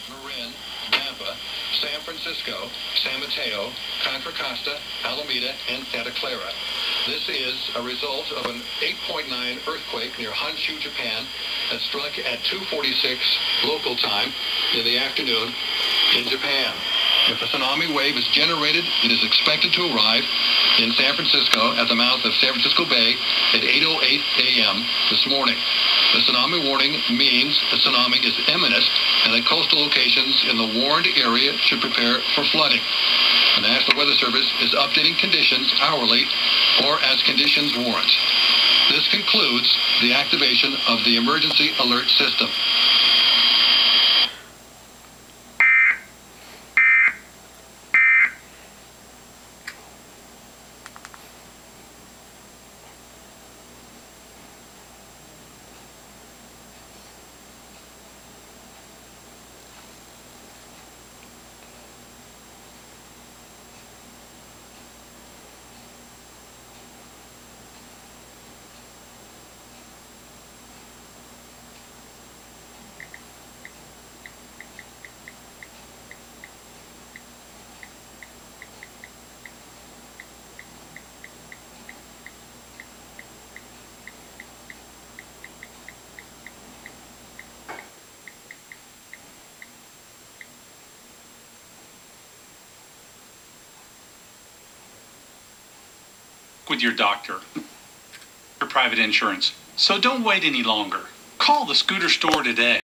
Marin, Napa, San Francisco, San Mateo, Contra Costa, Alameda, and Santa Clara. This is a result of an 8.9 earthquake near Honshu, Japan, that struck at 2:46 local time in the afternoon in Japan. If a tsunami wave is generated, it is expected to arrive in San Francisco at the mouth of San Francisco Bay at 8:08 a.m. this morning. The tsunami warning means a tsunami is imminent, and that coastal locations in the warned area should prepare for flooding. The National Weather Service is updating conditions hourly or as conditions warrant. This concludes the activation of the emergency alert system. With your doctor or private insurance. So don't wait any longer. Call the scooter store today.